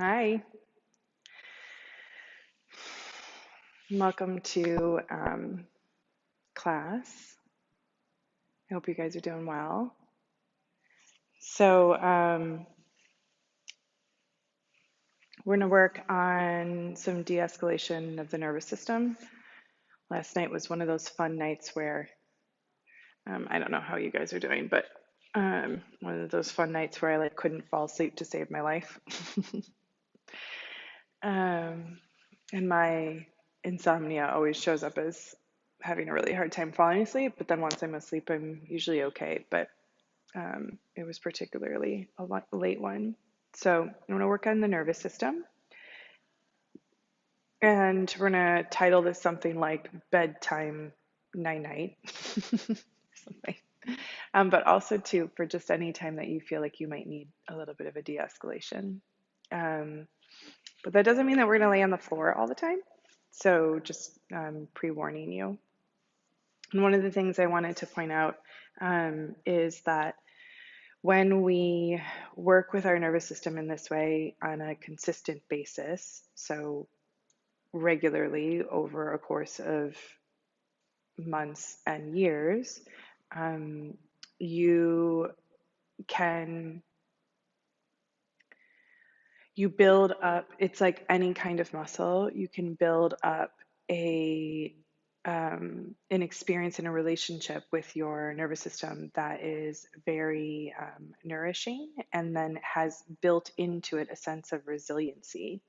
Hi, welcome to class. I hope you guys are doing well. So, we're going to work on some de escalation of the nervous system. Last night was one of those fun nights where I don't know how you guys are doing, but one of those fun nights where I couldn't fall asleep to save my life. um, and my insomnia always shows up as having a really hard time falling asleep, but then once I'm asleep, I'm usually okay. But it was particularly a late one. So I'm going to work on the nervous system. And we're going to title this something like Bedtime Night Night. Something. But also, too, for just any time that you feel like you might need a little bit of a de escalation. Um, but that doesn't mean that we're going to lay on the floor all the time. So just pre warning you. And one of the things I wanted to point out is that when we work with our nervous system in this way on a consistent basis, so regularly over a course of months and years, you can you build up, it's like any kind of muscle, you can build up a an experience in a relationship with your nervous system that is very nourishing and then has built into it a sense of resiliency.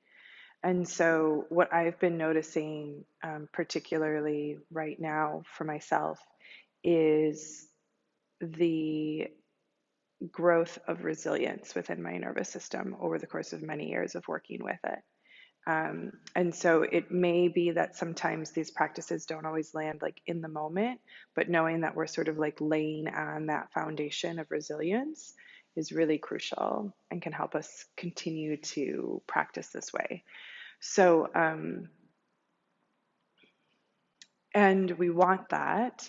And so, what I've been noticing, particularly right now for myself, is the growth of resilience within my nervous system over the course of many years of working with it. And so it may be that sometimes these practices don't always land in the moment, but knowing that we're sort of laying on that foundation of resilience is really crucial and can help us continue to practice this way. So, and we want that,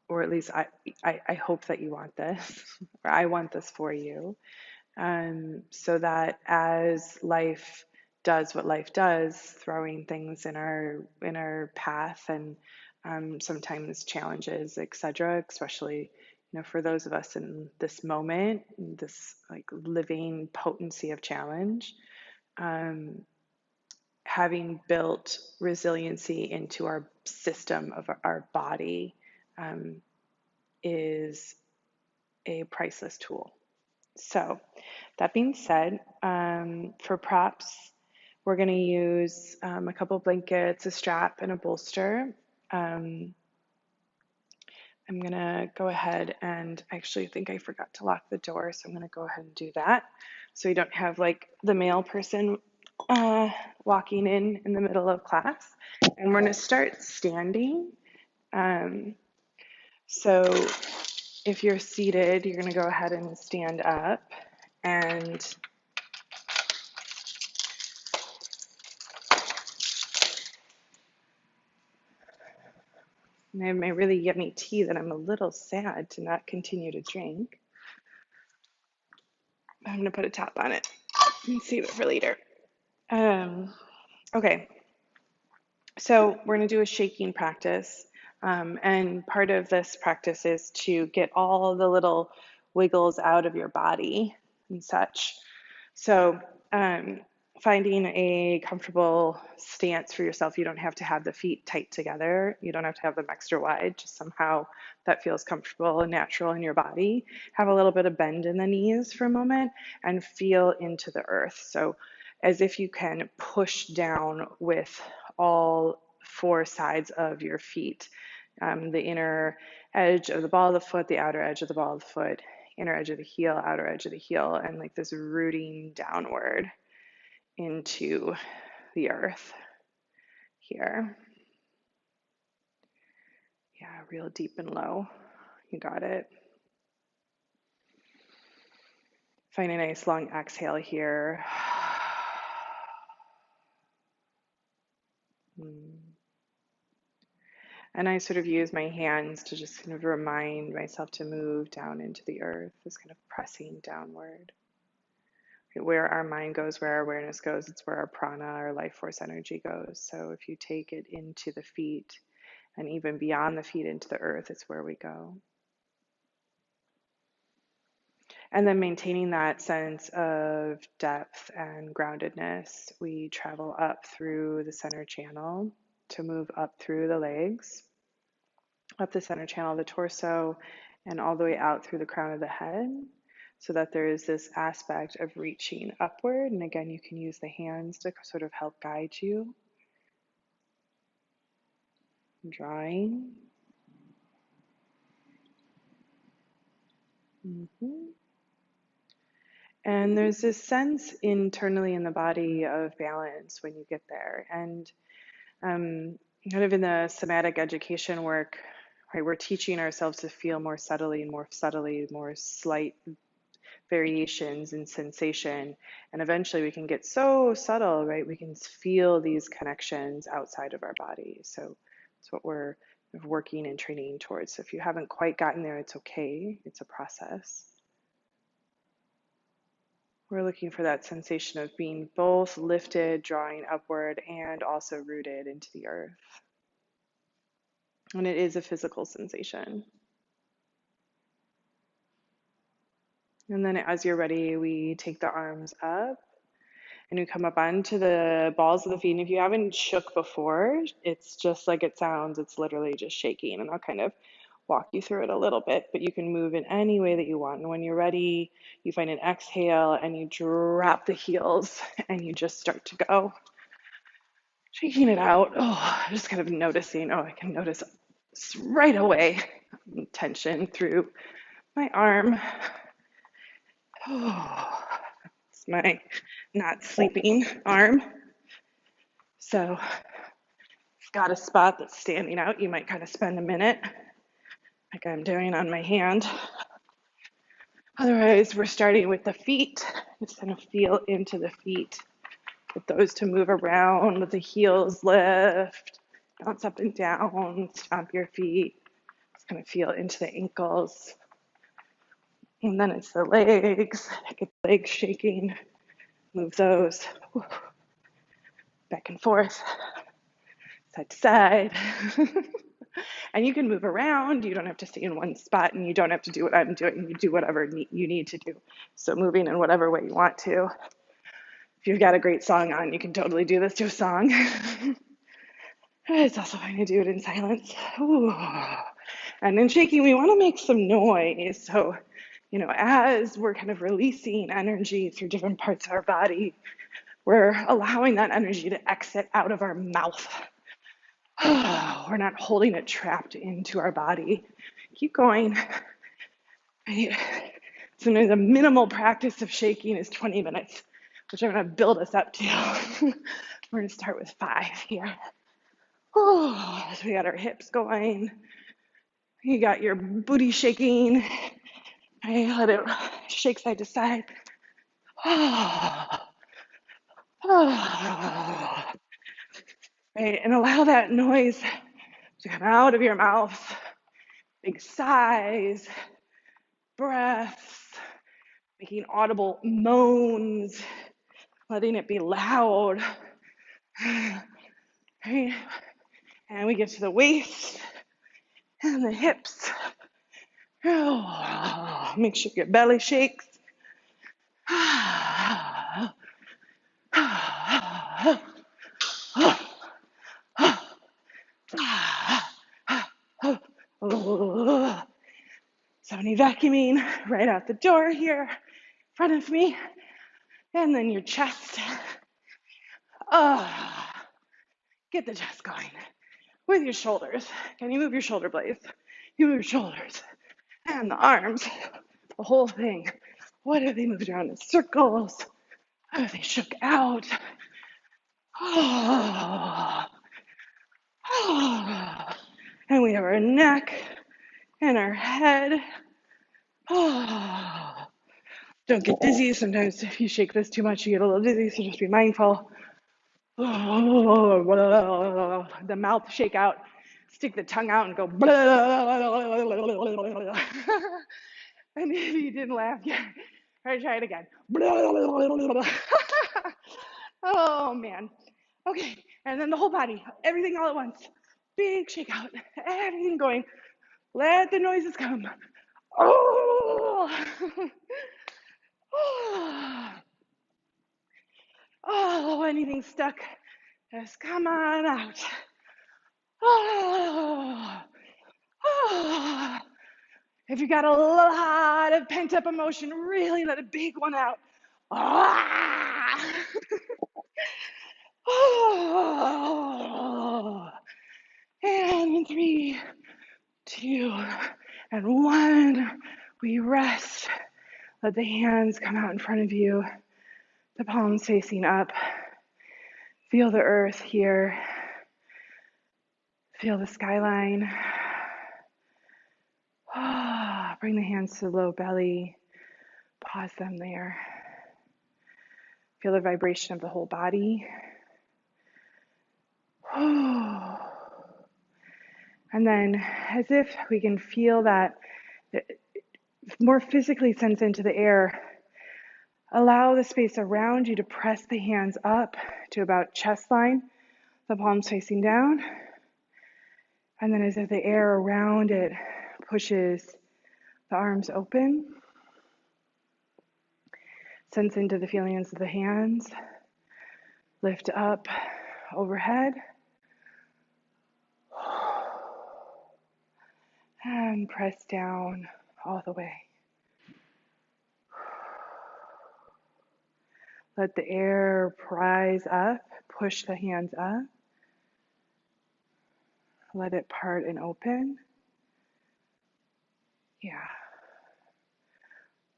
or at least I hope that you want this, or I want this for you, so that as life does what life does, throwing things in our path and sometimes challenges, etc., especially for those of us in this moment, this living potency of challenge, um, having built resiliency into our system of our body um, is a priceless tool. So, that being said, for props, we're going to use a couple blankets, a strap, and a bolster. Um, I'm going to go ahead and actually think I forgot to lock the door, so I'm going to go ahead and do that so you don't have the male person uh, walking in the middle of class. And we're going to start standing. Um, so if you're seated, you're going to go ahead and stand up. And I have my really yummy tea that I'm a little sad to not continue to drink. I'm going to put a top on it and save it for later. Okay, so we're going to do a shaking practice. And part of this practice is to get all the little wiggles out of your body and such. So, finding a comfortable stance for yourself. You don't have to have the feet tight together. You don't have to have them extra wide. Just somehow that feels comfortable and natural in your body. Have a little bit of bend in the knees for a moment and feel into the earth. So, as if you can push down with all four sides of your feet. The inner edge of the ball of the foot, the outer edge of the ball of the foot, inner edge of the heel, outer edge of the heel, and this rooting downward into the earth here. Yeah, real deep and low. You got it. Find a nice long exhale here. And I sort of use my hands to just kind of remind myself to move down into the earth, this kind of pressing downward. Where our mind goes, where our awareness goes, it's where our prana, our life force energy goes. So if you take it into the feet and even beyond the feet into the earth, it's where we go. And then maintaining that sense of depth and groundedness, we travel up through the center channel to move up through the legs, up the center channel of the torso, and all the way out through the crown of the head, so that there is this aspect of reaching upward. And again, you can use the hands to sort of help guide you. Drawing. And there's this sense internally in the body of balance when you get there. And kind of in the somatic education work, right, we're teaching ourselves to feel more subtly, more slight variations in sensation. And eventually we can get so subtle, right, we can feel these connections outside of our body. So it's what we're working and training towards. So if you haven't quite gotten there, it's okay. It's a process. We're looking for that sensation of being both lifted, drawing upward, and also rooted into the earth. And it is a physical sensation. And then as you're ready, we take the arms up and you come up onto the balls of the feet. And if you haven't shook before, it's just like it sounds. It's literally just shaking. And I'll kind of walk you through it a little bit, but you can move in any way that you want. And when you're ready, you find an exhale and you drop the heels and you just start to go. Shaking it out. Oh, just kind of noticing. Oh, I can notice right away tension through my arm. Oh, it's my not sleeping arm. So it's got a spot that's standing out. You might kind of spend a minute, like I'm doing on my hand. Otherwise, we're starting with the feet. Just kind of feel into the feet. Get those to move around, let the heels lift, bounce up and down, stomp your feet. Just kind of feel into the ankles. And then it's the legs. Get the legs shaking. Move those back and forth, side to side. And you can move around. You don't have to stay in one spot, and you don't have to do what I'm doing. You do whatever you need to do. So moving in whatever way you want to. If you've got a great song on, you can totally do this to a song. It's also fine to do it in silence. Ooh. And in shaking, we want to make some noise. So, as we're kind of releasing energy through different parts of our body, we're allowing that energy to exit out of our mouth. We're not holding it trapped into our body. Keep going. Right? Sometimes a minimal practice of shaking is 20 minutes, which I'm going to build us up to. We're going to start with 5 here. So we got our hips going. You got your booty shaking. Right? Let it shake side to side. Right? And allow that noise to come out of your mouth. Big sighs, breaths, making audible moans, letting it be loud. Right? And we get to the waist and the hips. Make sure your belly shakes. Somebody vacuuming right out the door here in front of me. And then your chest. Get the chest going with your shoulders. Can you move your shoulder blades? You move your shoulders and the arms, the whole thing. What if they moved around in circles? What if they shook out? And we have our neck and our head. Don't get dizzy. Sometimes if you shake this too much, you get a little dizzy, so just be mindful. The mouth shake out. Stick the tongue out and go. And if you didn't laugh, All right, try it again. Oh man. Okay, and then the whole body, everything all at once. Big shake out, everything going. Let the noises come. Oh, oh, oh, anything stuck, just come on out. Oh, oh. If you got a lot of pent up emotion, really let a big one out. Ah. Oh. And in 3, 2, and 1, we rest. Let the hands come out in front of you, the palms facing up. Feel the earth here. Feel the skyline. Bring the hands to the low belly. Pause them there. Feel the vibration of the whole body. And then, as if we can feel that more physically sense into the air, allow the space around you to press the hands up to about chest line, the palms facing down. And then as if the air around it pushes the arms open, sense into the feelings of the hands, lift up overhead, and press down all the way. Let the air rise up, push the hands up. Let it part and open. Yeah.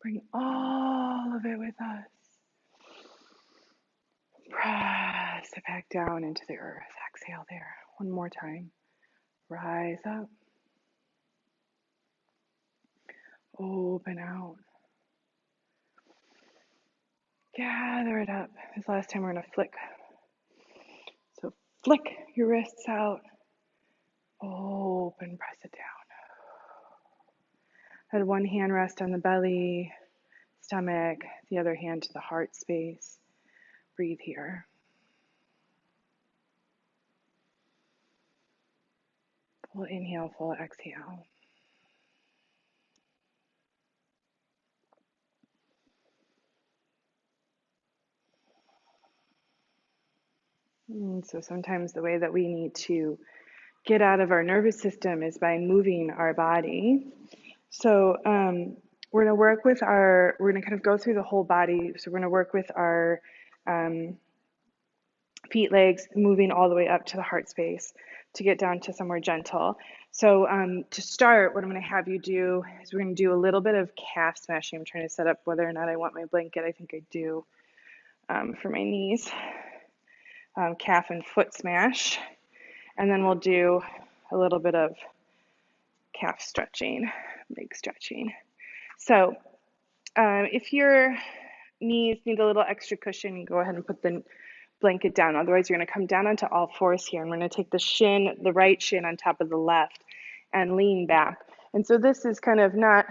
Bring all of it with us. Press it back down into the earth. Exhale there. One more time. Rise up. Open out. Gather it up. This last time we're going to flick. So flick your wrists out. Open, press it down. Let one hand rest on the belly, stomach, the other hand to the heart space. Breathe here. Full inhale, full exhale. So sometimes the way that we need to get out of our nervous system is by moving our body. So we're going to kind of go through the whole body. So we're going to work with our feet, legs, moving all the way up to the heart space to get down to somewhere gentle. So to start, what I'm going to have you do is we're going to do a little bit of calf smashing. I'm trying to set up whether or not I want my blanket. I think I do for my knees. Calf and foot smash. And then we'll do a little bit of calf stretching, leg stretching. So if your knees need a little extra cushion, you go ahead and put the blanket down. Otherwise, you're going to come down onto all fours here. And we're going to take the right shin on top of the left and lean back. And so this is kind of not,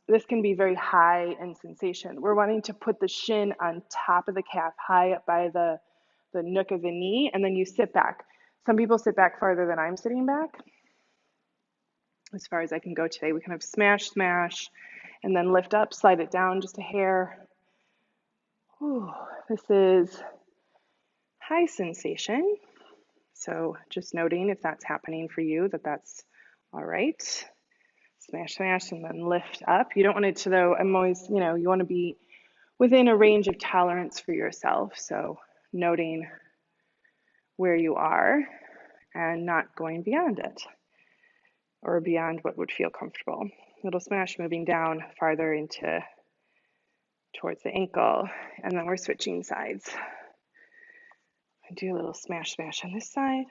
this can be very high in sensation. We're wanting to put the shin on top of the calf, high up by the nook of the knee, and then you sit back. Some people sit back farther than I'm sitting back. As far as I can go today, we kind of smash, smash, and then lift up, slide it down just a hair. Ooh, this is high sensation. So just noting if that's happening for you, that's all right. Smash, smash, and then lift up. You don't want it to, though, I'm always, you want to be within a range of tolerance for yourself. So noting where you are and not going beyond it or beyond what would feel comfortable. Little smash moving down farther towards the ankle, and then we're switching sides. Do a little smash, smash on this side.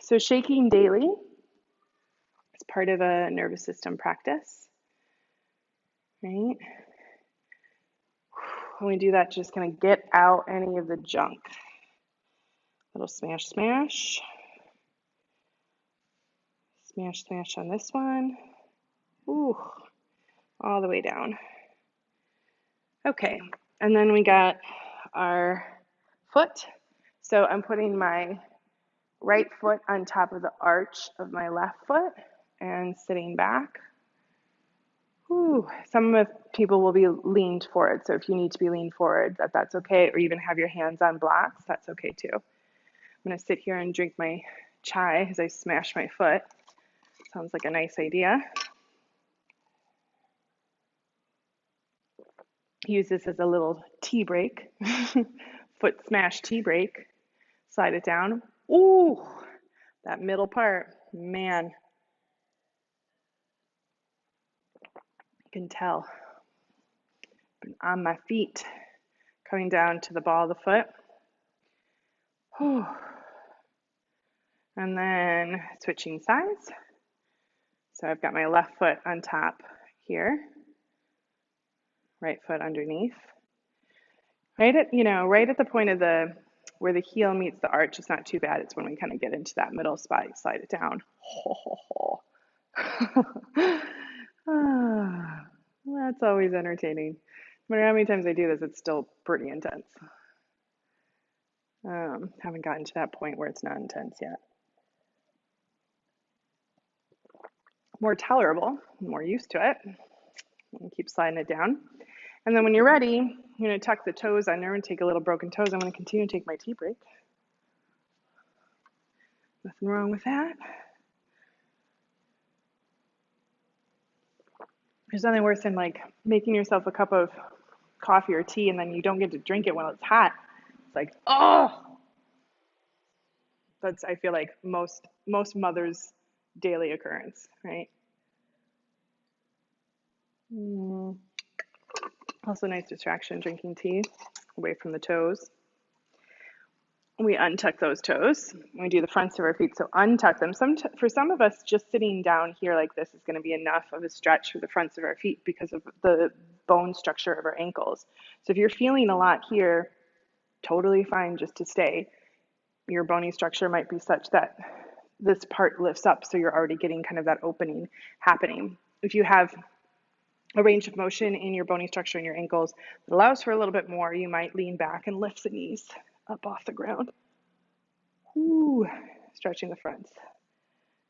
So shaking daily is part of a nervous system practice, right? When we do that, just gonna get out any of the junk. Little smash, smash. Smash, smash on this one. Ooh, all the way down. Okay, and then we got our foot. So I'm putting my right foot on top of the arch of my left foot and sitting back. Ooh, some of people will be leaned forward. So if you need to be leaned forward, that's okay. Or even have your hands on blocks, that's okay too. I'm gonna sit here and drink my chai as I smash my foot. Sounds like a nice idea. Use this as a little tea break. Foot smash tea break. Slide it down. Ooh, that middle part, man, you can tell. On my feet, coming down to the ball of the foot. Whew. And then switching sides. So I've got my left foot on top here, right foot underneath. Right at the point of where the heel meets the arch, it's not too bad. It's when we kind of get into that middle spot, you slide it down. That's always entertaining. No matter how many times I do this, it's still pretty intense. Haven't gotten to that point where it's not intense yet. More tolerable, more used to it. And keep sliding it down. And then when you're ready, you're going to tuck the toes under and take a little broken toes. I'm going to continue to take my tea break. Nothing wrong with that. There's nothing worse than like making yourself a cup of coffee or tea and then you don't get to drink it while it's hot. It's like, oh, that's, I feel like most mothers' daily occurrence, right? Also nice distraction, drinking tea away from the toes. We untuck those toes. We do the fronts of our feet, so untuck them. For some of us, just sitting down here like this is going to be enough of a stretch for the fronts of our feet because of the bone structure of our ankles. So if you're feeling a lot here, totally fine just to stay. Your bony structure might be such that this part lifts up, so you're already getting kind of that opening happening. If you have a range of motion in your bony structure in your ankles that allows for a little bit more, you might lean back and lift the knees up off the ground. Ooh, stretching the fronts.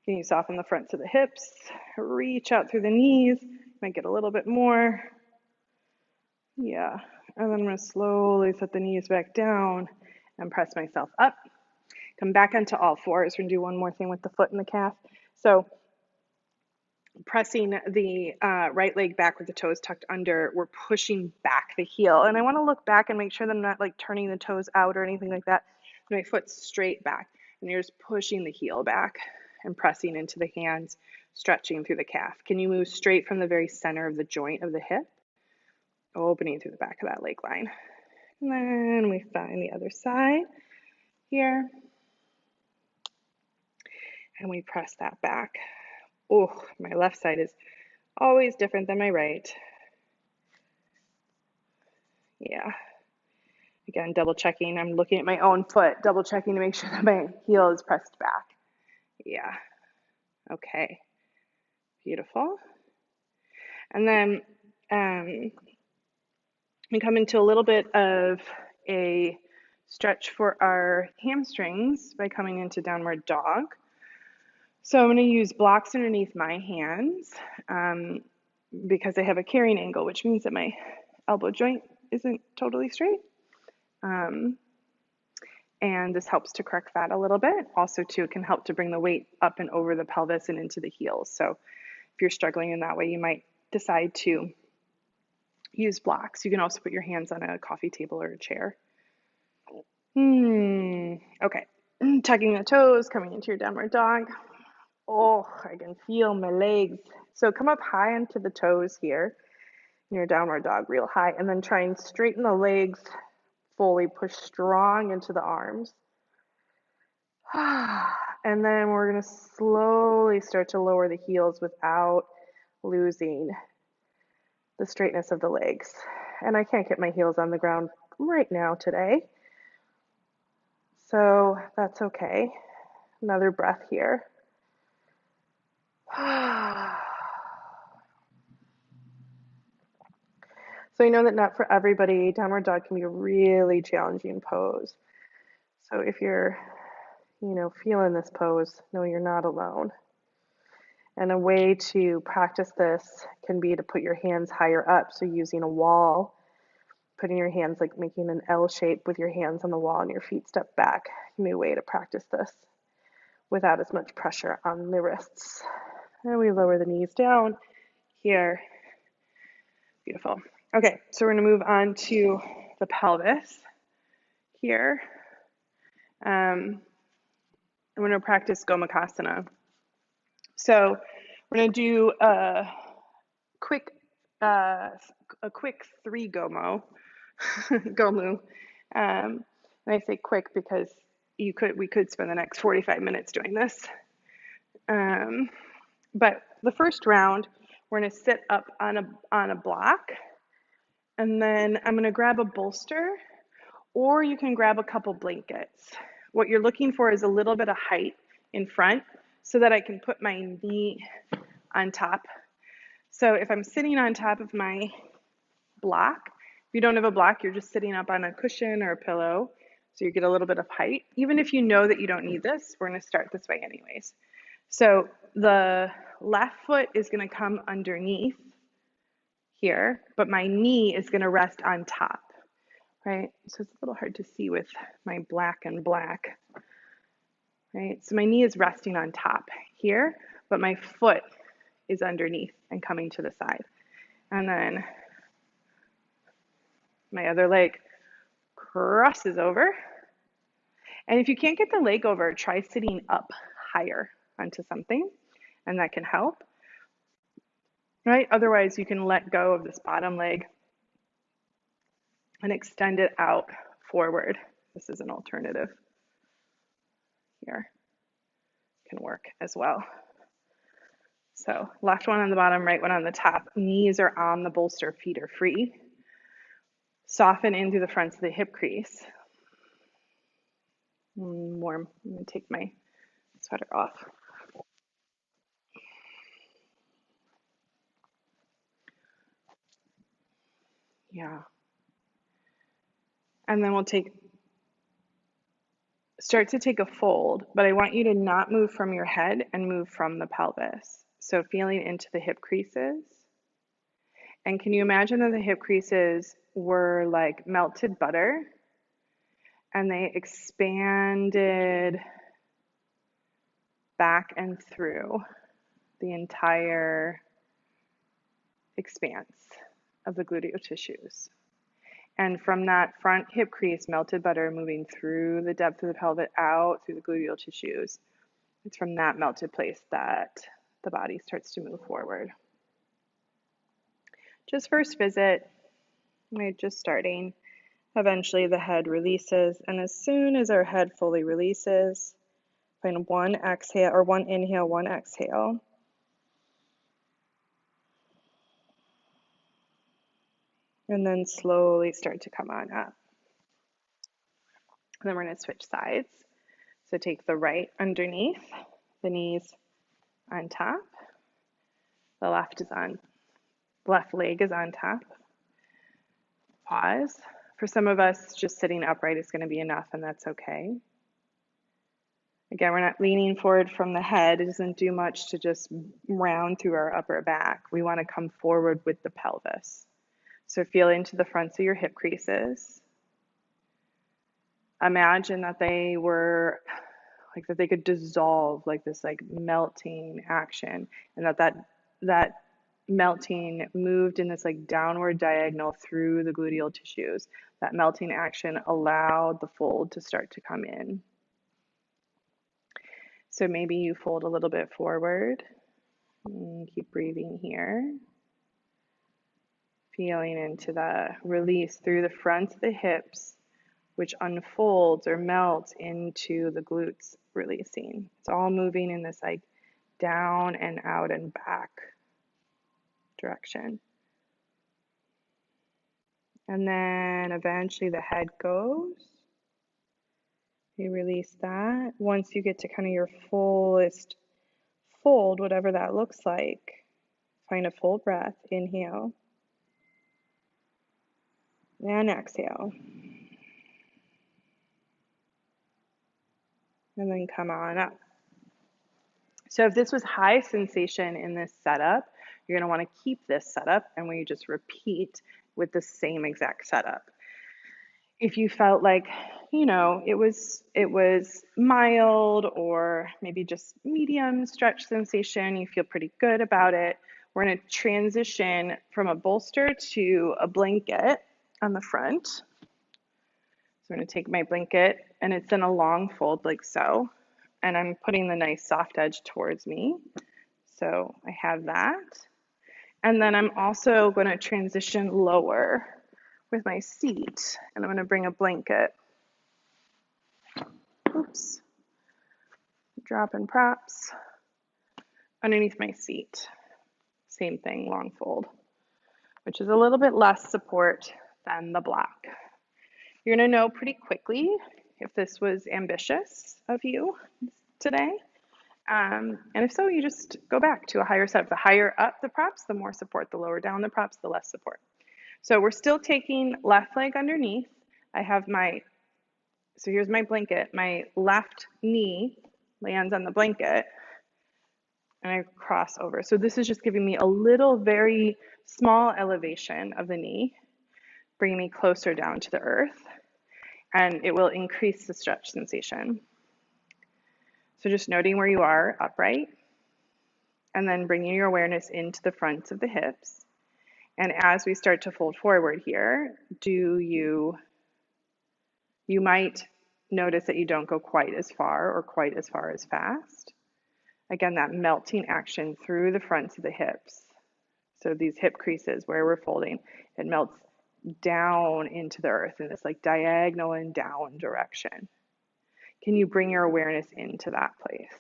Can you soften the fronts of the hips? Reach out through the knees. Might get a little bit more. Yeah, and then I'm going to slowly set the knees back down and press myself up. Come back onto all fours. We're going to do one more thing with the foot and the calf. So pressing the right leg back with the toes tucked under, we're pushing back the heel. And I want to look back and make sure that I'm not like turning the toes out or anything like that. My foot's straight back. And you're just pushing the heel back and pressing into the hands, stretching through the calf. Can you move straight from the very center of the joint of the hip? Opening through the back of that leg line. And then we find the other side here. And we press that back. Oh, my left side is always different than my right. Yeah. Again, double checking. I'm looking at my own foot, double checking to make sure that my heel is pressed back. Yeah. Okay. Beautiful. And then we come into a little bit of a stretch for our hamstrings by coming into downward dog. So I'm going to use blocks underneath my hands because I have a carrying angle, which means that my elbow joint isn't totally straight. And this helps to correct that a little bit. Also, too, it can help to bring the weight up and over the pelvis and into the heels. So if you're struggling in that way, you might decide to use blocks. You can also put your hands on a coffee table or a chair. Okay, tucking the toes, coming into your downward dog. Oh, I can feel my legs. So come up high onto the toes here in your downward dog, real high, and then try and straighten the legs fully, push strong into the arms. And then we're going to slowly start to lower the heels without losing the straightness of the legs. And I can't get my heels on the ground right now today. So that's okay. Another breath here. So I know that not for everybody, downward dog can be a really challenging pose. So if you're, feeling this pose, know you're not alone. And a way to practice this can be to put your hands higher up. So using a wall, putting your hands like making an L shape with your hands on the wall and your feet step back can be a way to practice this without as much pressure on the wrists. And we lower the knees down here. Beautiful. Okay, so we're going to move on to the pelvis here. I'm going to practice Gomukhasana. So we're going to do quick, uh, a quick 3 gomu. And I say quick because we could spend the next 45 minutes doing this. But the first round, we're going to sit up on a block, and then I'm going to grab a bolster, or you can grab a couple blankets. What you're looking for is a little bit of height in front so that I can put my knee on top. So if I'm sitting on top of my block, if you don't have a block, you're just sitting up on a cushion or a pillow, so you get a little bit of height. Even if you know that you don't need this, we're going to start this way anyways. So the left foot is going to come underneath here, but my knee is going to rest on top, right? So it's a little hard to see with my black and black, right? So my knee is resting on top here, but my foot is underneath and coming to the side. And then my other leg crosses over. And if you can't get the leg over, try sitting up higher onto something, and that can help, right? Otherwise, you can let go of this bottom leg and extend it out forward. This is an alternative here. Can work as well. So left one on the bottom, right one on the top. Knees are on the bolster, feet are free. Soften in through the fronts of the hip crease. Warm. I'm going to take my sweater off. Yeah. And then we'll start to take a fold, but I want you to not move from your head and move from the pelvis. So feeling into the hip creases. And can you imagine that the hip creases were like melted butter and they expanded back and through the entire expanse of the gluteal tissues. And from that front hip crease, melted butter moving through the depth of the pelvis out through the gluteal tissues. It's from that melted place that the body starts to move forward. Just first visit, right, just starting. Eventually the head releases, and as soon as our head fully releases, find one exhale or one inhale, one exhale. And then slowly start to come on up. And then we're going to switch sides. So take the right underneath, the knees on top. The left leg is on top. Pause. For some of us, just sitting upright is going to be enough, and that's okay. Again, we're not leaning forward from the head. It doesn't do much to just round through our upper back. We want to come forward with the pelvis. So feel into the fronts of your hip creases. Imagine that they were like that they could dissolve, like this like melting action, and that melting moved in this like downward diagonal through the gluteal tissues. That melting action allowed the fold to start to come in. So maybe you fold a little bit forward and keep breathing here. Feeling into the release through the front of the hips, which unfolds or melts into the glutes releasing. It's all moving in this like down and out and back direction. And then eventually the head goes. You release that. Once you get to kind of your fullest fold, whatever that looks like. Find a full breath. Inhale and exhale. And then come on up. So if this was high sensation in this setup, you're going to want to keep this setup and we just repeat with the same exact setup. If you felt like, it was mild or maybe just medium stretch sensation, you feel pretty good about it, we're going to transition from a bolster to a blanket on the front. So I'm going to take my blanket and it's in a long fold like so, and I'm putting the nice soft edge towards me. So I have that. And then I'm also going to transition lower with my seat, and I'm going to bring a blanket. Oops. Dropping props underneath my seat. Same thing, long fold, which is a little bit less support than the black. You're going to know pretty quickly if this was ambitious of you today. And if so, you just go back to a higher setup. The higher up the props, the more support. The lower down the props, the less support. So we're still taking left leg underneath. So here's my blanket. My left knee lands on the blanket and I cross over. So this is just giving me a little, very small elevation of the knee, bringing me closer down to the earth, and it will increase the stretch sensation. So just noting where you are upright, and then bringing your awareness into the fronts of the hips. And as we start to fold forward here, you might notice that you don't go quite as far or quite as far as fast. Again, that melting action through the fronts of the hips. So these hip creases where we're folding, it melts down into the earth in this like diagonal and down direction. Can you bring your awareness into that place?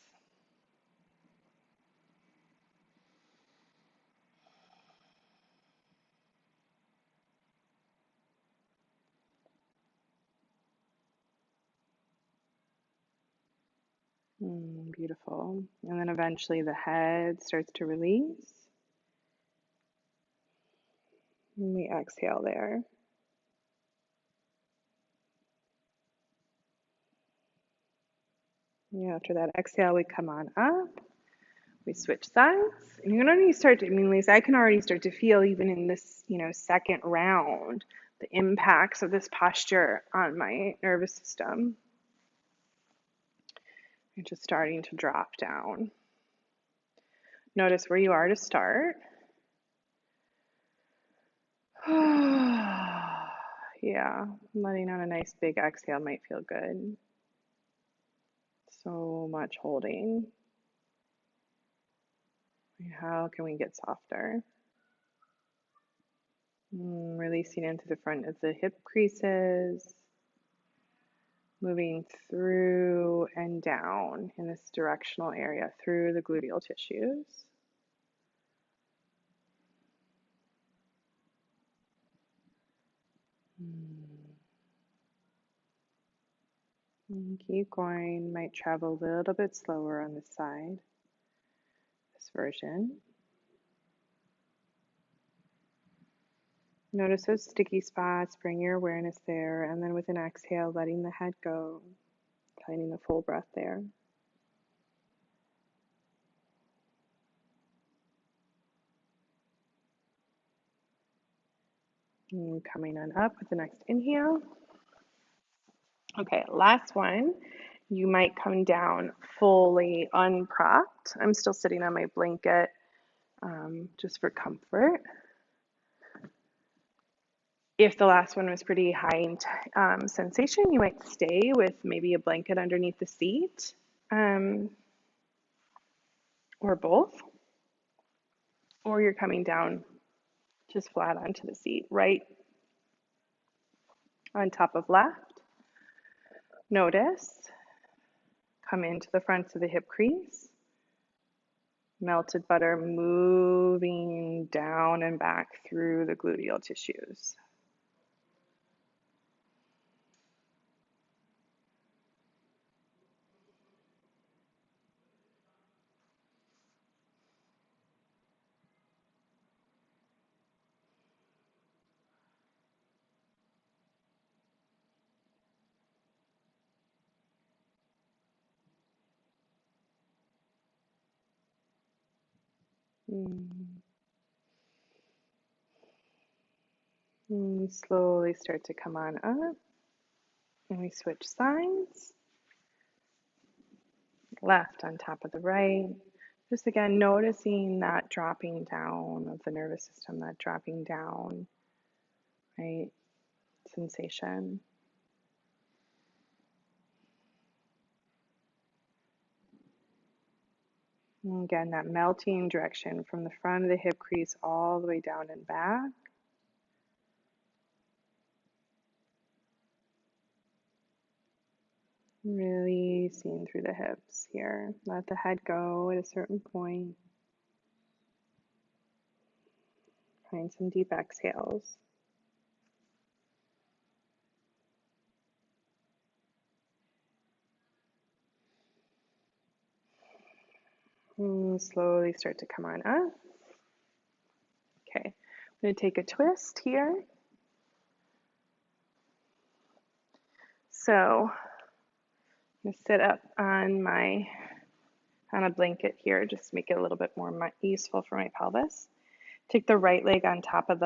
Beautiful. And then eventually the head starts to release. And we exhale there. After that exhale, we come on up. We switch sides. And you're going to start to, Lisa, I can already start to feel even in this, second round, the impacts of this posture on my nervous system. You're just starting to drop down. Notice where you are to start. Yeah, letting out a nice big exhale might feel good. So much holding. How can we get softer? Releasing into the front of the hip creases. Moving through and down in this directional area through the gluteal tissues. And keep going. Might travel a little bit slower on this side, this version. Notice those sticky spots, bring your awareness there, and then with an exhale, letting the head go, finding the full breath there. And coming on up with the next inhale. Okay, last one. You might come down fully unpropped. I'm still sitting on my blanket just for comfort. If the last one was pretty high sensation, you might stay with maybe a blanket underneath the seat or both. Or you're coming down just flat onto the seat, right on top of left. Notice, come into the fronts of the hip crease. Melted butter moving down and back through the gluteal tissues. And slowly start to come on up. And we switch sides. Left on top of the right. Just again, noticing that dropping down of the nervous system, that dropping down, right, sensation. And again, that melting direction from the front of the hip crease all the way down and back. Really seeing through the hips here. Let the head go at a certain point. Find some deep exhales. And slowly start to come on up. Okay, I'm going to take a twist here. So I'm going to sit up on a blanket here, just to make it a little bit more easeful for my pelvis. Take the right leg on top of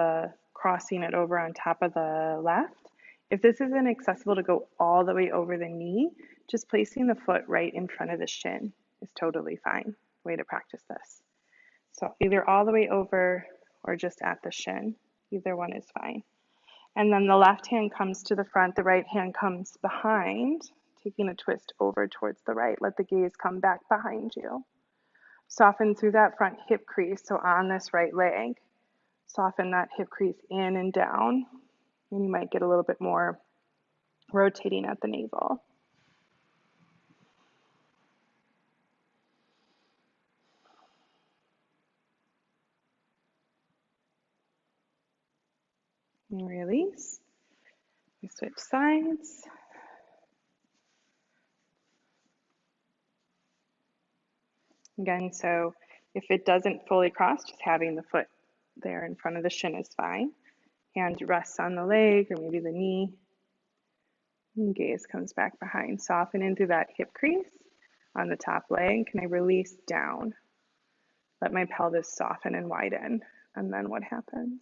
crossing it over on top of the left. If this isn't accessible to go all the way over the knee, just placing the foot right in front of the shin is totally fine. Way to practice this. So either all the way over or just at the shin. Either one is fine. And then the left hand comes to the front, the right hand comes behind, taking a twist over towards the right. Let the gaze come back behind you. Soften through that front hip crease. So on this right leg, soften that hip crease in and down. And you might get a little bit more rotating at the navel. And release. We switch sides. Again, so if it doesn't fully cross, just having the foot there in front of the shin is fine. Hand rests on the leg or maybe the knee. And gaze comes back behind. Soften into that hip crease on the top leg. Can I release down? Let my pelvis soften and widen. And then what happens?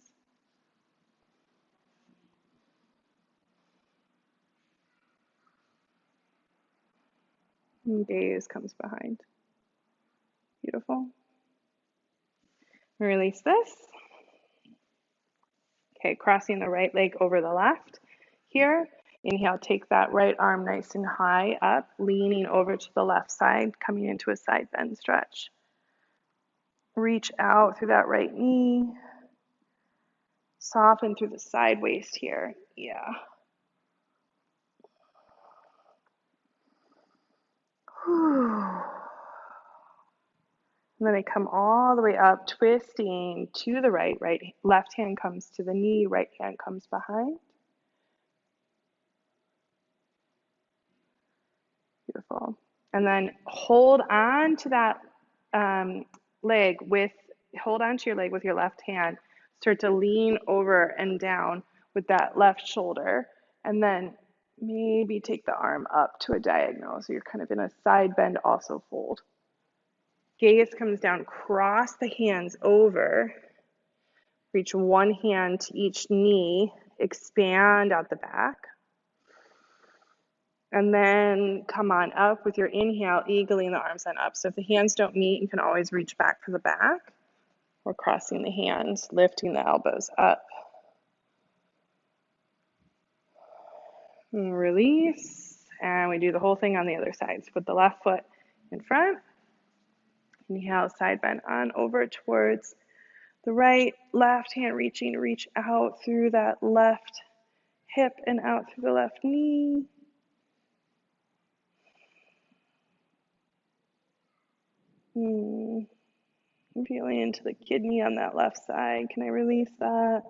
And gaze comes behind. Beautiful. Release this. Okay, crossing the right leg over the left. Here, inhale, take that right arm nice and high up, leaning over to the left side, coming into a side bend stretch. Reach out through that right knee. Soften through the side waist here. Yeah. And then I come all the way up, twisting to the right. Left hand comes to the knee, right hand comes behind. Beautiful. And then hold on to that hold on to your leg with your left hand. Start to lean over and down with that left shoulder. And then maybe take the arm up to a diagonal. So you're kind of in a side bend, also fold. Gaze comes down, cross the hands over. Reach one hand to each knee, expand out the back. And then come on up with your inhale, eagling the arms on up. So if the hands don't meet, you can always reach back for the back. Or crossing the hands, lifting the elbows up. And release. And we do the whole thing on the other side. So put the left foot in front. Inhale, side bend on over towards the right. Left hand reaching to reach out through that left hip and out through the left knee. Feeling into the kidney on that left side. Can I release that?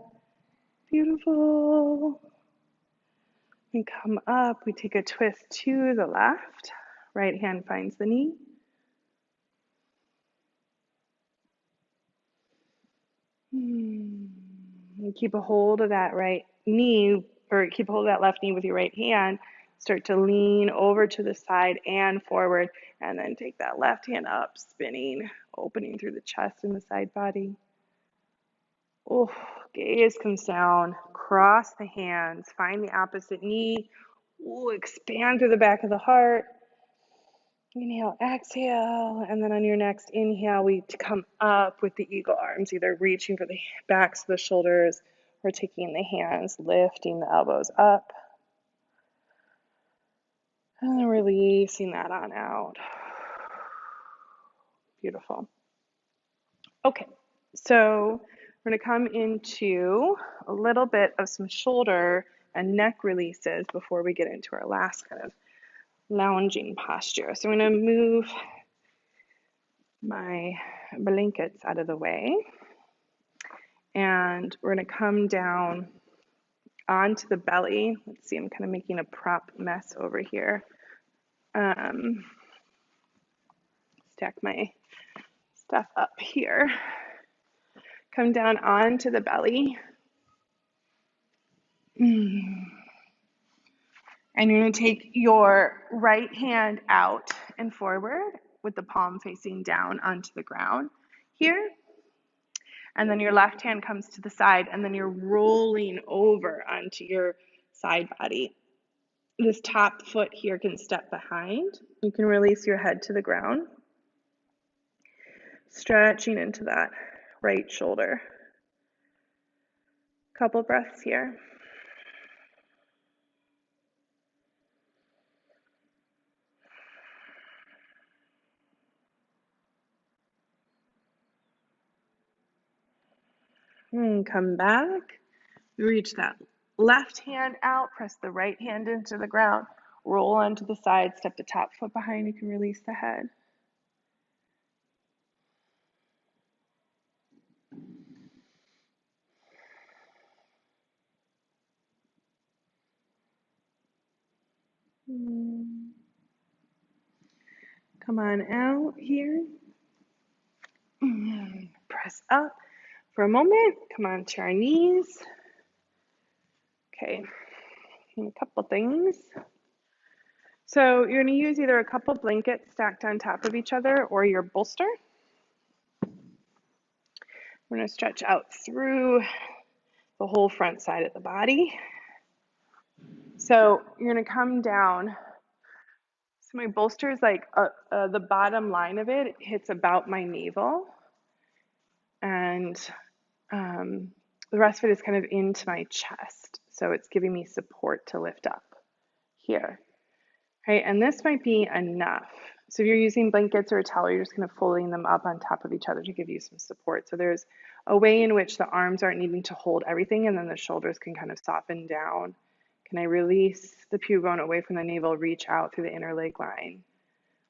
Beautiful. And come up. We take a twist to the left. Right hand finds the knee. And keep a hold of that right knee, or keep a hold of that left knee with your right hand. Start to lean over to the side and forward, and then take that left hand up, spinning, opening through the chest and the side body. Oh, gaze comes down, cross the hands, find the opposite knee. Ooh, expand through the back of the heart. Inhale, exhale, and then on your next inhale, we come up with the eagle arms, either reaching for the backs of the shoulders or taking the hands, lifting the elbows up, and then releasing that on out. Beautiful. Okay, so we're going to come into a little bit of some shoulder and neck releases before we get into our last kind of lounging posture. So I'm going to move my blankets out of the way, and we're going to come down onto the belly. Let's see, I'm kind of making a prop mess over here. Stack my stuff up here. Come down onto the belly. And you're going to take your right hand out and forward with the palm facing down onto the ground here. And then your left hand comes to the side, and then you're rolling over onto your side body. This top foot here can step behind. You can release your head to the ground, stretching into that right shoulder. Couple breaths here. And come back. Reach that left hand out, press the right hand into the ground, roll onto the side, step the top foot behind. You can release the head. Come on out here. Press up for a moment. Come on to our knees. Okay, and a couple things. So you're going to use either a couple blankets stacked on top of each other or your bolster. We're going to stretch out through the whole front side of the body. So you're going to come down. So my bolster is like the bottom line of it hits about my navel, and the rest of it is kind of into my chest. So it's giving me support to lift up here, right? And this might be enough. So if you're using blankets or a towel, you're just kind of folding them up on top of each other to give you some support. So there's a way in which the arms aren't needing to hold everything, and then the shoulders can kind of soften down. Can I release the pubic bone away from the navel, reach out through the inner leg line,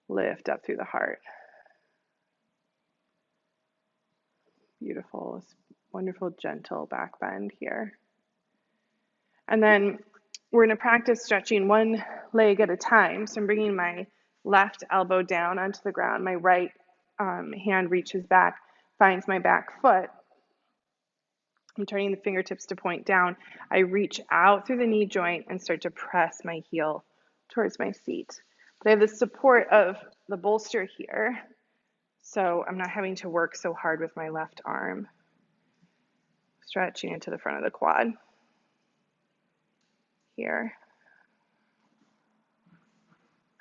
lift up through the heart. Beautiful, wonderful, gentle back bend here. And then we're going to practice stretching one leg at a time. So I'm bringing my left elbow down onto the ground. My right hand reaches back, finds my back foot. I'm turning the fingertips to point down. I reach out through the knee joint and start to press my heel towards my seat. But I have the support of the bolster here, so I'm not having to work so hard with my left arm. Stretching into the front of the quad here.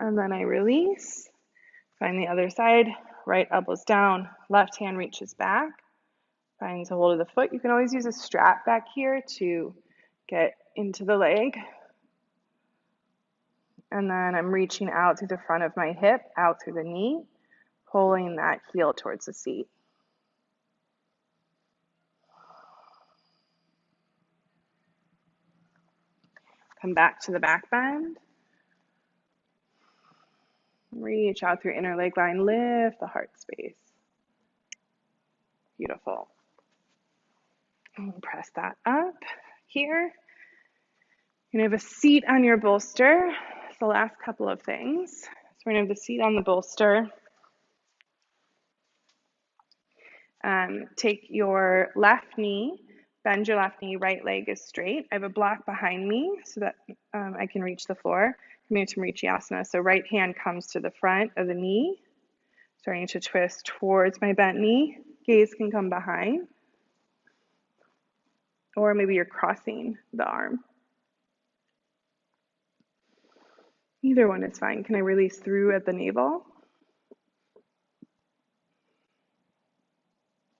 And then I release, find the other side, right elbow's down, left hand reaches back, finds a hold of the foot. You can always use a strap back here to get into the leg. And then I'm reaching out through the front of my hip, out through the knee, pulling that heel towards the seat. Come back to the back bend. Reach out through inner leg line, lift the heart space. Beautiful. And press that up here. You're going to have a seat on your bolster. It's the last couple of things. So we're going to have the seat on the bolster. Take your left knee, bend your left knee, right leg is straight. I have a block behind me so that I can reach the floor. Coming to Marichiasana. So right hand comes to the front of the knee, starting to twist towards my bent knee. Gaze can come behind, or maybe you're crossing the arm. Either one is fine. Can I release through at the navel?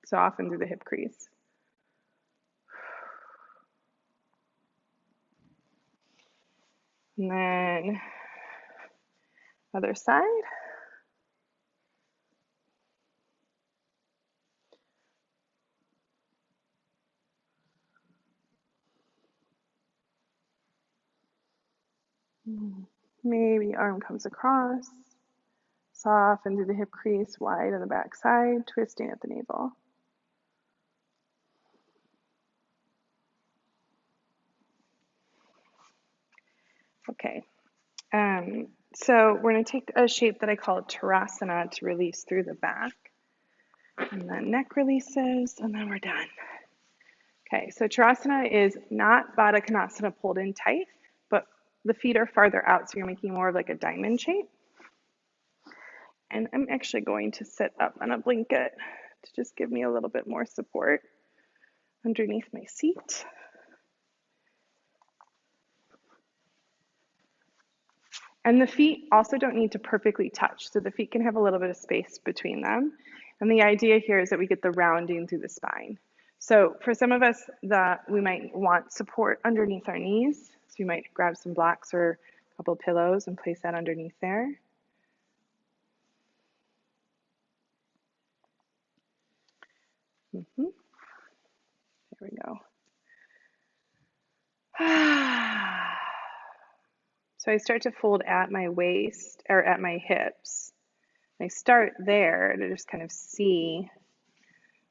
Soften through the hip crease. And then other side. Maybe arm comes across. Soften through the hip crease, wide on the back side, twisting at the navel. Okay. So we're going to take a shape that I call Tarasana to release through the back. And then neck releases, and then we're done. Okay, so Tarasana is not Baddha Konasana pulled in tight, but the feet are farther out, so you're making more of like a diamond shape. And I'm actually going to sit up on a blanket to just give me a little bit more support underneath my seat. And the feet also don't need to perfectly touch, so the feet can have a little bit of space between them. And the idea here is that we get the rounding through the spine. So for some of us that we might want support underneath our knees, so you might grab some blocks or a couple of pillows and place that underneath there. There we go. So I start to fold at my waist or at my hips. I start there to just kind of see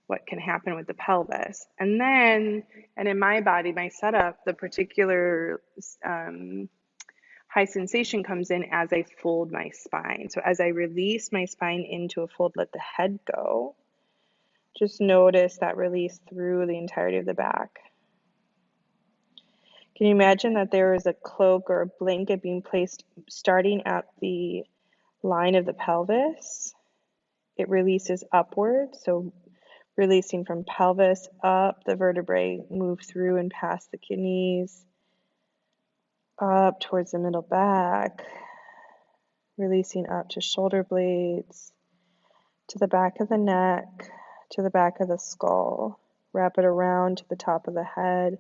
what can happen with the pelvis. And then, and in my body, my setup, the particular high sensation comes in as I fold my spine. So as I release my spine into a fold, let the head go. Just notice that release through the entirety of the back. Can you imagine that there is a cloak or a blanket being placed starting at the line of the pelvis? It releases upward, so releasing from pelvis up, the vertebrae move through and past the kidneys, up towards the middle back, releasing up to shoulder blades, to the back of the neck, to the back of the skull. Wrap it around to the top of the head,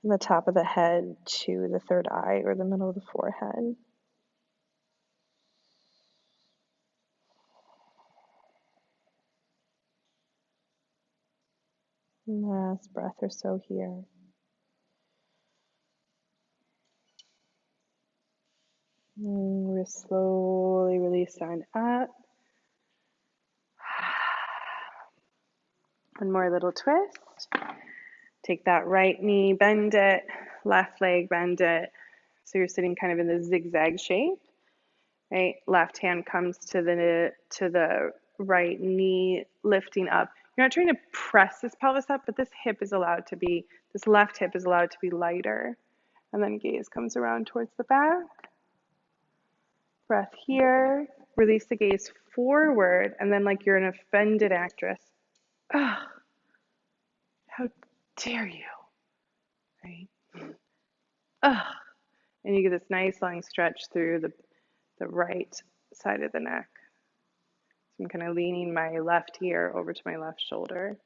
and the top of the head to the third eye or the middle of the forehead. Last breath or so here. And we're slowly release on up. One more little twist. Take that right knee, bend it, left leg, bend it. So you're sitting kind of in the zigzag shape, right? Left hand comes to the right knee, lifting up. You're not trying to press this pelvis up, but this left hip is allowed to be lighter. And then gaze comes around towards the back. Breath here. Release the gaze forward, and then like you're an offended actress. Ugh, how dare you, right? Ugh. And you get this nice long stretch through the right side of the neck. So I'm kind of leaning my left ear over to my left shoulder.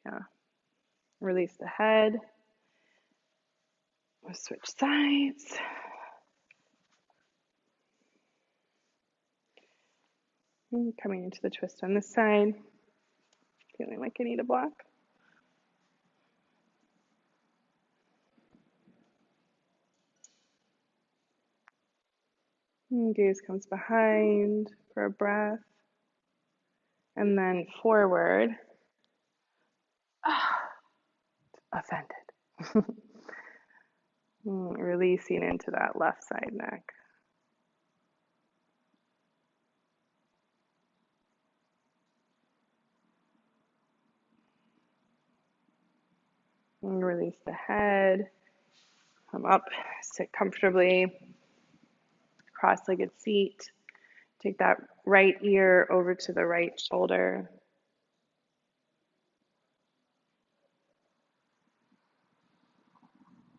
Yeah. Release the head. We'll switch sides. And coming into the twist on this side. Feeling like I need a block. And gaze comes behind for a breath. And then forward. Offended. Releasing into that left side neck. And release the head. Come up, sit comfortably, cross-legged seat. Take that right ear over to the right shoulder.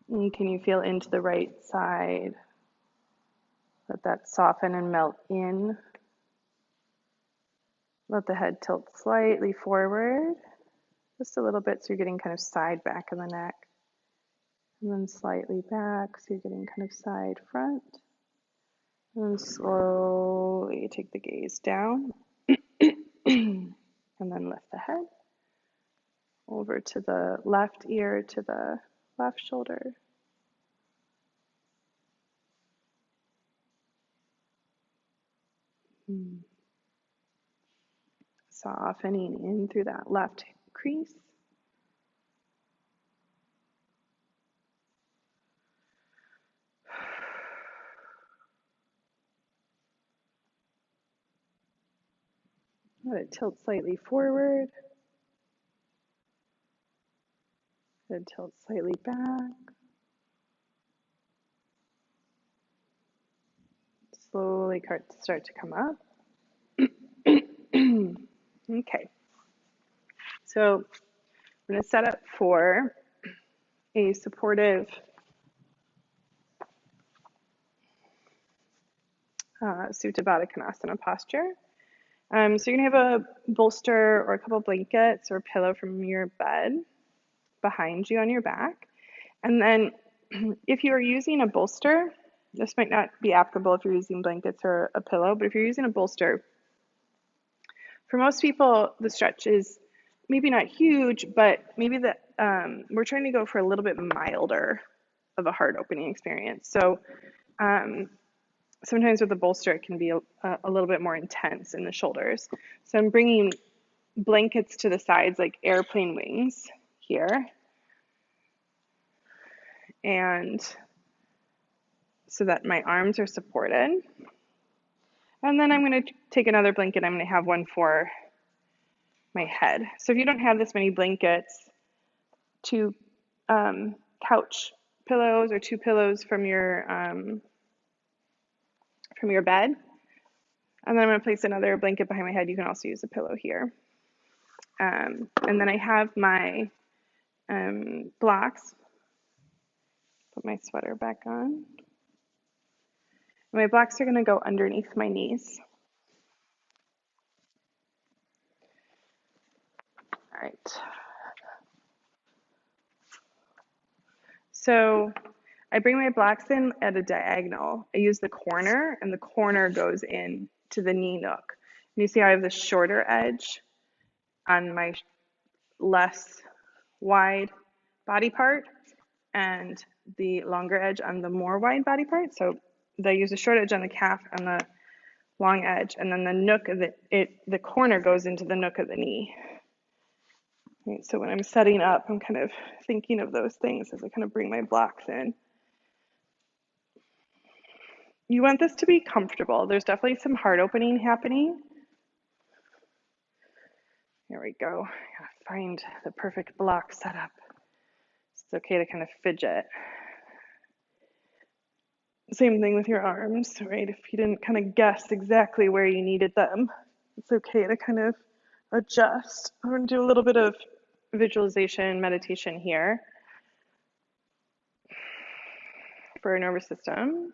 And can you feel into the right side? Let that soften and melt in. Let the head tilt slightly forward, just a little bit, so you're getting kind of side back in the neck. And then slightly back, so you're getting kind of side front. And slowly take the gaze down. And then lift the head over to the left ear, to the left shoulder. Softening in through that left crease. Let it tilt slightly forward. Then tilt slightly back. Slowly start to come up. Okay. So I'm going to set up for a supportive Supta Baddha Konasana posture. So you're going to have a bolster or a couple blankets or a pillow from your bed behind you on your back. And then if you are using a bolster, this might not be applicable if you're using blankets or a pillow, but if you're using a bolster, for most people, the stretch is maybe not huge, but maybe we're trying to go for a little bit milder of a heart opening experience. So sometimes with the bolster, it can be a little bit more intense in the shoulders. So I'm bringing blankets to the sides like airplane wings here. And so that my arms are supported. And then I'm going to take another blanket. I'm going to have one for my head. So if you don't have this many blankets, 2 couch pillows or 2 pillows from your bed. And then I'm going to place another blanket behind my head. You can also use a pillow here. And then I have my blocks. Put my sweater back on. My blocks are going to go underneath my knees. All right. So I bring my blocks in at a diagonal. I use the corner, and the corner goes in to the knee nook. And you see how I have the shorter edge on my less wide body part and the longer edge on the more wide body part. So I use the short edge on the calf and the long edge, and then the nook of the corner goes into the nook of the knee. Right, so when I'm setting up, I'm kind of thinking of those things as I kind of bring my blocks in. You want this to be comfortable. There's definitely some heart opening happening. There we go. I gotta find the perfect block setup. It's okay to kind of fidget. Same thing with your arms, right? If you didn't kind of guess exactly where you needed them, it's okay to kind of adjust. I'm going to do a little bit of visualization, meditation here for our nervous system.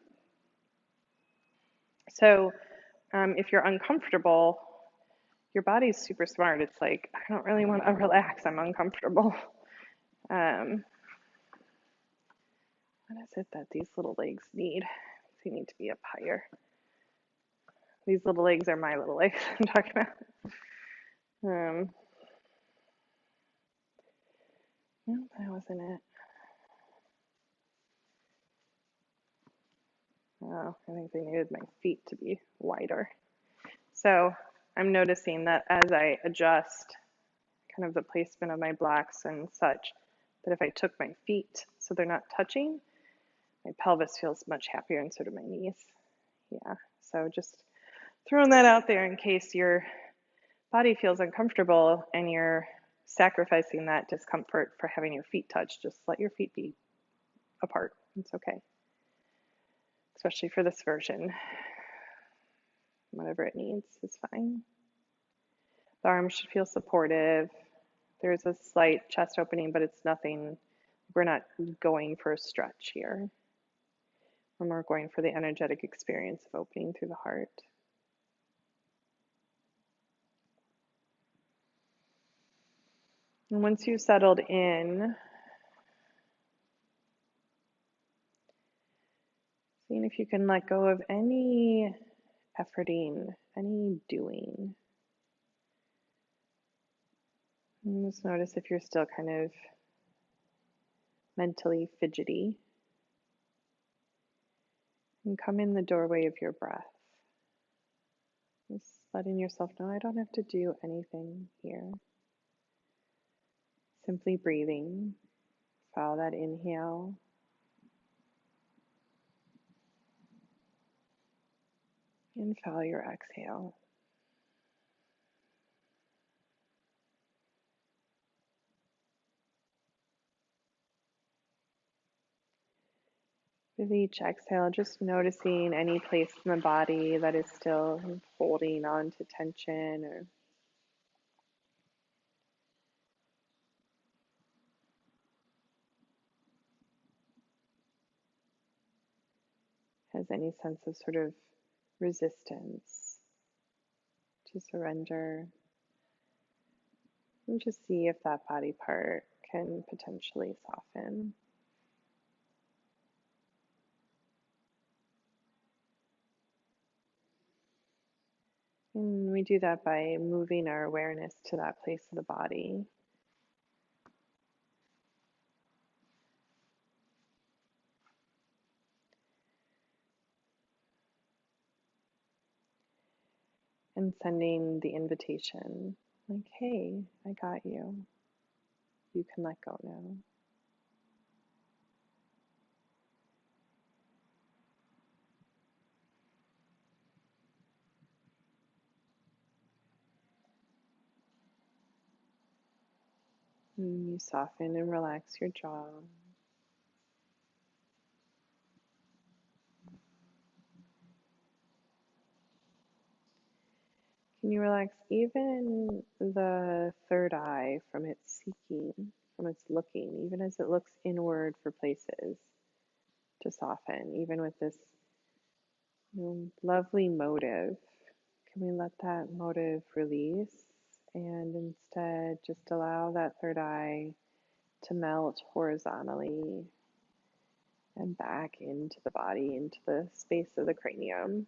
So if you're uncomfortable, your body's super smart. It's like, I don't really want to relax. I'm uncomfortable. What is it that these little legs need? They need to be up higher. These little legs are my little legs I'm talking about. No, that wasn't it. Oh, I think they needed my feet to be wider. So I'm noticing that as I adjust kind of the placement of my blocks and such, that if I took my feet so they're not touching, my pelvis feels much happier and so do my knees. Yeah, so just throwing that out there in case your body feels uncomfortable and you're sacrificing that discomfort for having your feet touch. Just let your feet be apart. It's okay, especially for this version. Whatever it needs is fine. The arms should feel supportive. There's a slight chest opening, but it's nothing. We're not going for a stretch here. We're going for the energetic experience of opening through the heart. And once you've settled in, seeing if you can let go of any efforting, any doing. And just notice if you're still kind of mentally fidgety. And come in the doorway of your breath. Just letting yourself know I don't have to do anything here. Simply breathing. Follow that inhale. And follow your exhale. With each exhale, just noticing any place in the body that is still holding on to tension or has any sense of sort of resistance to surrender. And just see if that body part can potentially soften. And we do that by moving our awareness to that place of the body. And sending the invitation, like, hey, I got you. You can let go now. And you soften and relax your jaw. Can you relax even the third eye from its seeking, from its looking, even as it looks inward for places to soften, even with this lovely motive? Can we let that motive release and instead just allow that third eye to melt horizontally and back into the body, into the space of the cranium?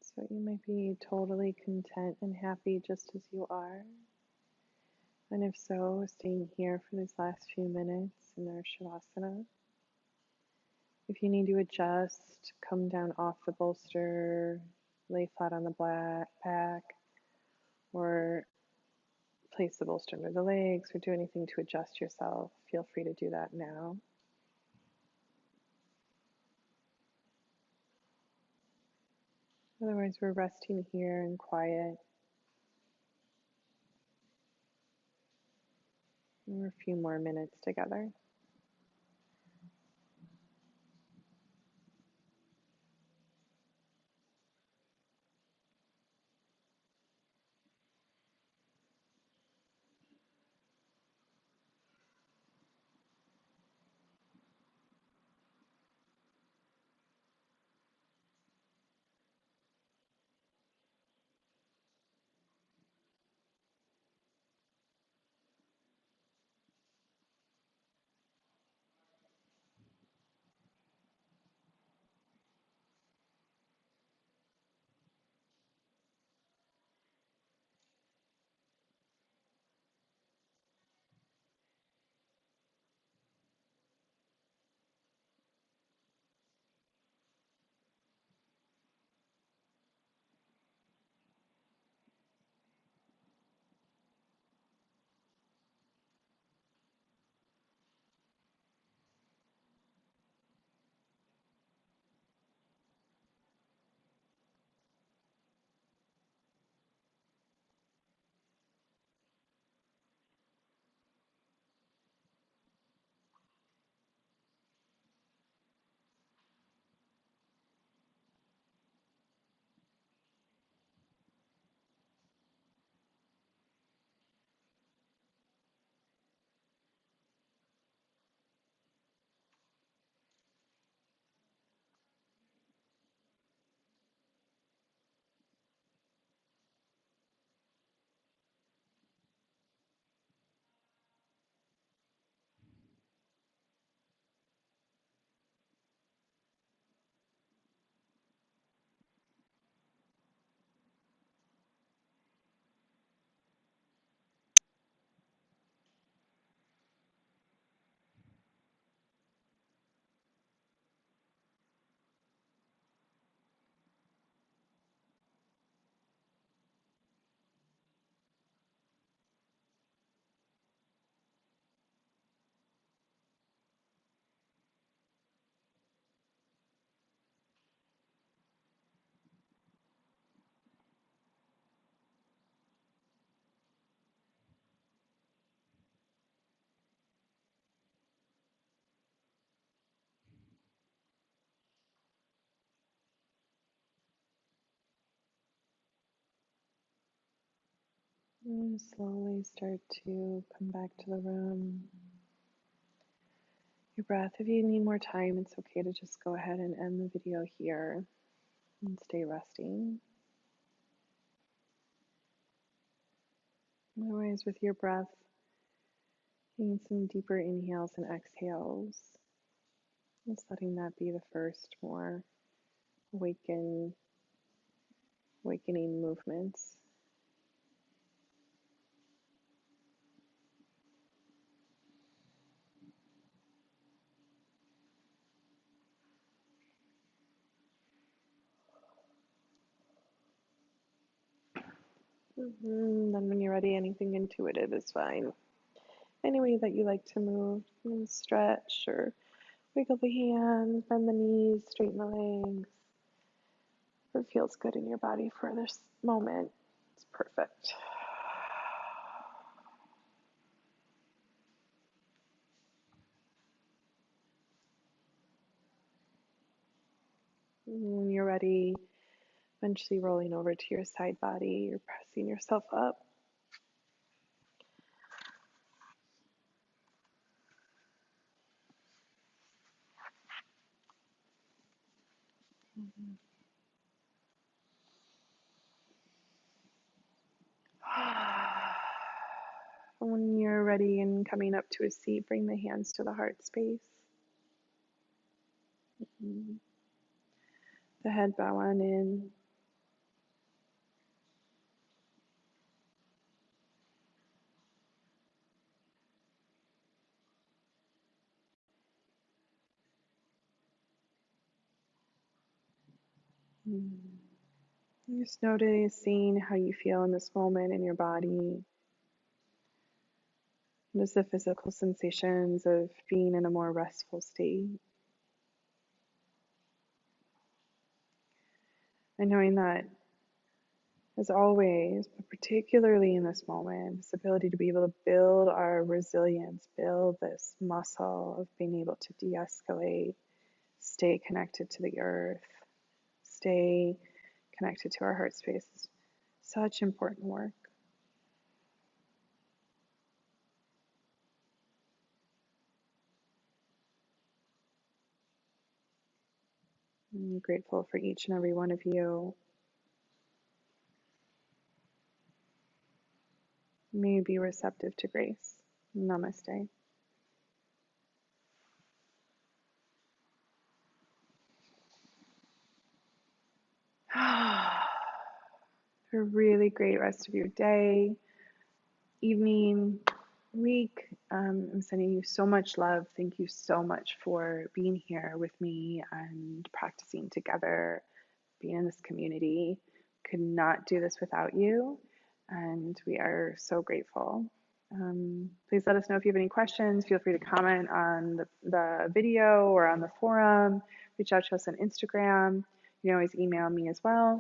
So you might be totally content and happy just as you are. And if so, staying here for these last few minutes in our Shavasana. If you need to adjust, come down off the bolster, lay flat on the back, or place the bolster under the legs or do anything to adjust yourself, feel free to do that now. Otherwise, we're resting here in quiet. We're a few more minutes together. And slowly start to come back to the room. Your breath, if you need more time, it's okay to just go ahead and end the video here and stay resting. Otherwise, with your breath, taking some deeper inhales and exhales, just letting that be the first more awakening movements. Then when you're ready, anything intuitive is fine. Any way that you like to move, stretch or wiggle the hands, bend the knees, straighten the legs. If it feels good in your body for this moment, it's perfect. When you're ready, eventually rolling over to your side body, you're pressing yourself up. When you're ready and coming up to a seat, bring the hands to the heart space. The head bow on in. Just noticing how you feel in this moment in your body. Just the physical sensations of being in a more restful state. And knowing that, as always, but particularly in this moment, this ability to be able to build our resilience, build this muscle of being able to de escalate, stay connected to the earth, stay connected to our heart space. Such important work. I'm grateful for each and every one of you. May you be receptive to grace. Namaste. Have a really great rest of your day, evening, week. I'm sending you so much love. Thank you so much for being here with me and practicing together, being in this community. Could not do this without you, and we are so grateful. Please let us know if you have any questions. Feel free to comment on the video or on the forum. Reach out to us on Instagram. You can always email me as well.